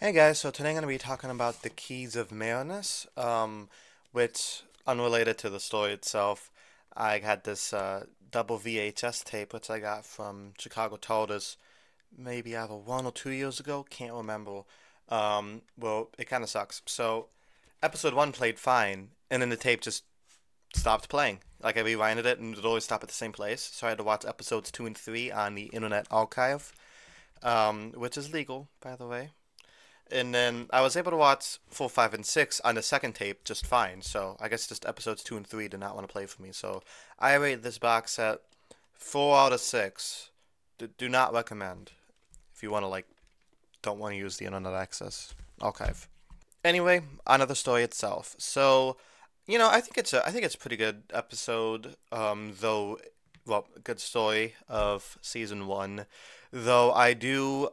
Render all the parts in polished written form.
Hey guys, so today I'm going to be talking about the Keys of Marinus, which, unrelated to the story itself, I had this double VHS tape which I got from Chicago Tolders maybe either 1 or 2 years ago, can't remember. Well, it kind of sucks. So, episode 1 played fine, and then the tape just stopped playing. Like, I rewinded it and it would always stop at the same place, so I had to watch episodes 2 and 3 on the Internet Archive, which is legal, by the way. And then I was able to watch 4, 5, and 6 on the second tape just fine. So I guess just episodes 2 and 3 did not want to play for me. So I rate this box set 4 out of 6. Do not recommend if you want to, like, don't want to use the internet access archive. Anyway, on to the story itself. So, I think it's a pretty good episode. Though, well, good story of season 1. Though I do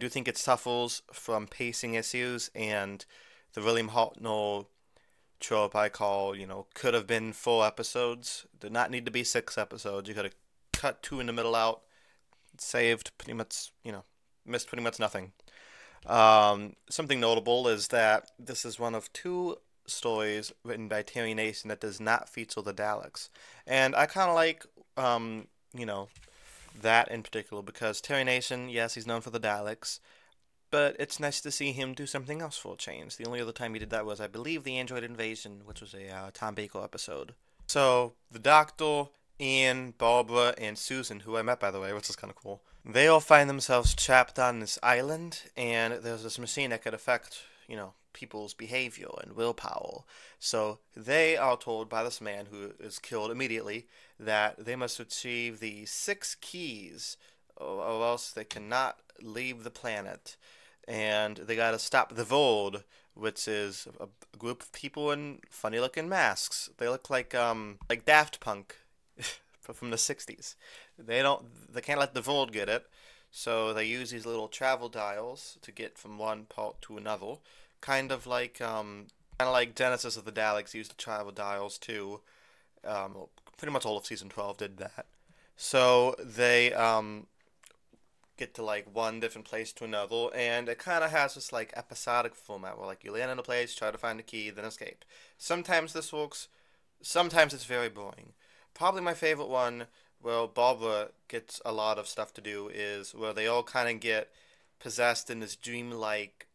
think it suffers from pacing issues and the William Hartnell trope I call, could have been 4 episodes. Did not need to be 6 episodes. You could have cut two in the middle out, saved pretty much, missed pretty much nothing. Something notable is that this is one of two stories written by Terry Nation that does not feature the Daleks. And I kind of like, you know, that in particular because Terry Nation, yes, he's known for the Daleks, but it's nice to see him do something else for a change. The only other time he did that was, I believe, the Android Invasion, which was a Tom Baker episode. So, the Doctor, Ian, Barbara, and Susan, who I met, by the way, which is kind of cool, they all find themselves trapped on this island, and there's this machine that could affect, people's behavior and willpower. So, they are told by this man who is killed immediately that they must achieve the 6 keys, or else they cannot leave the planet. And they gotta stop the Void, which is a group of people in funny looking masks. They look like Daft Punk from the 60s. They can't let the Void get it, so they use these little travel dials to get from one part to another. Kind of like Genesis of the Daleks used the travel dials too. Well, pretty much all of season 12 did that. So they get to like one different place to another, and it kind of has this like episodic format where like you land in a place, try to find a key, then escape. Sometimes this works, sometimes it's very boring. Probably my favorite one, where Barbara gets a lot of stuff to do, is where they all kind of get possessed in this dreamlike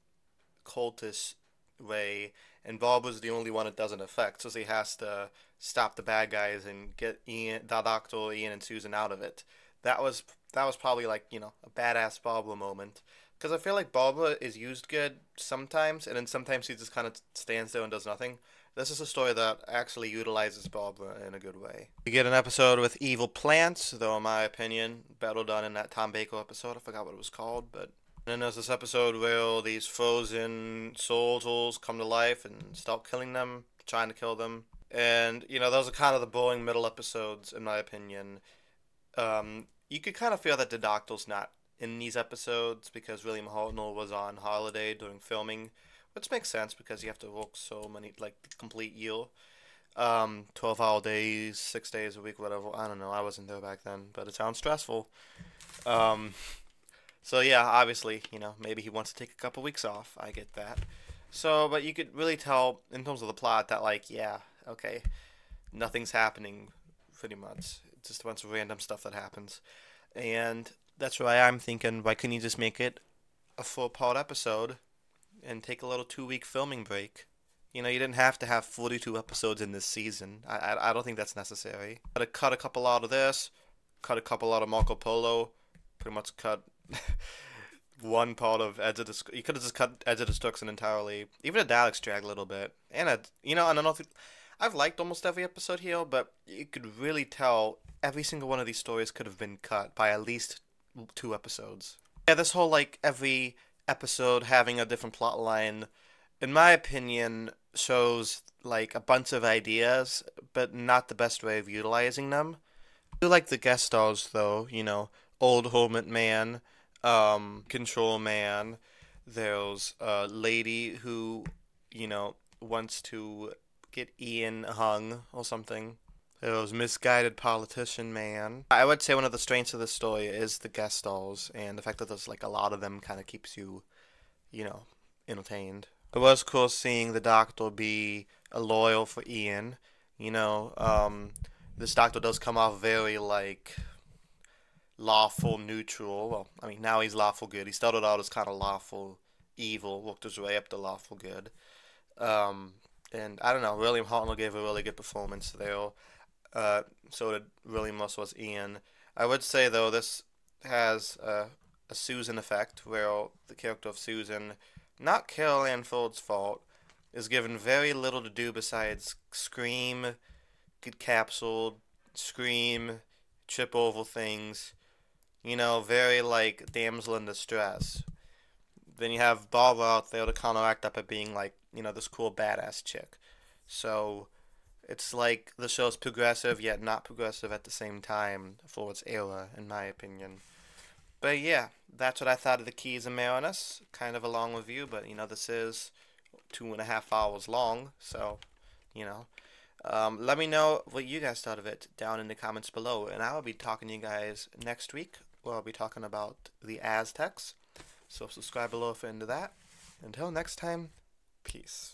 cultist way, and Barbara's the only one it doesn't affect, so he has to stop the bad guys and get the Doctor, Ian, and Susan out of it. That was that was probably like a badass Barbara moment. Because I feel like Barbara is used good sometimes, and then sometimes he just kind of stands there and does nothing. This is a story that actually utilizes Barbara in a good way. We get an episode with evil plants, though in my opinion, better done in that Tom Baker episode. I forgot what it was called, but and then there's this episode where these frozen soldiers come to life and start killing them, trying to kill them. And, those are kind of the boring middle episodes, in my opinion. You could kind of feel that the Doctor's not in these episodes because William Hartnell was on holiday during filming, which makes sense because you have to work so many, like, the complete year. 12-hour days, 6 days a week, whatever. I don't know. I wasn't there back then, but it sounds stressful. Um, so yeah, obviously, maybe he wants to take a couple weeks off. I get that. So, but you could really tell in terms of the plot that, like, yeah, okay, nothing's happening pretty much. It's just a bunch of random stuff that happens. And that's why I'm thinking, why couldn't you just make it a 4-part episode and take a little 2-week filming break? You didn't have to have 42 episodes in this season. I don't think that's necessary. Cut a couple out of this, cut a couple out of Marco Polo, pretty much cut one part of Edge of the. You could have just cut Edge of Destruction entirely. Even the Daleks drag a little bit, and I don't know if I've liked almost every episode here, but you could really tell every single one of these stories could have been cut by at least 2 episodes. Yeah, this whole like every episode having a different plot line, in my opinion, shows like a bunch of ideas, but not the best way of utilizing them. I do like the guest stars though, Old Hermit Man, Control Man. There's a lady who, wants to get Ian hung or something. There's Misguided Politician Man. I would say one of the strengths of this story is the guest stars, and the fact that there's like a lot of them kind of keeps you you know, entertained. It was cool seeing the Doctor be a loyal for Ian. You know, this Doctor does come off very like lawful neutral. Well, I mean now he's lawful good. He started out as kind of lawful evil, worked his way up to lawful good. Um, and I don't know, William Hartnell gave a really good performance there. So did William Russell as Ian. I would say though this has a Susan effect, where the character of Susan, not Carol Ann Ford's fault, is given very little to do besides scream, get capsuled, scream, trip over things. You know, very like damsel in distress. Then you have Barbara out there to counteract that by being like, you know, this cool badass chick. So it's like the show's progressive yet not progressive at the same time for its era, in my opinion. But yeah, that's what I thought of the Keys of Marinus. Kind of a long review, but you know, this is 2.5 hours long, so you know. Let me know what you guys thought of it down in the comments below, and I will be talking to you guys next week, where I'll be talking about the Aztecs. So subscribe below if you're into that. Until next time, peace.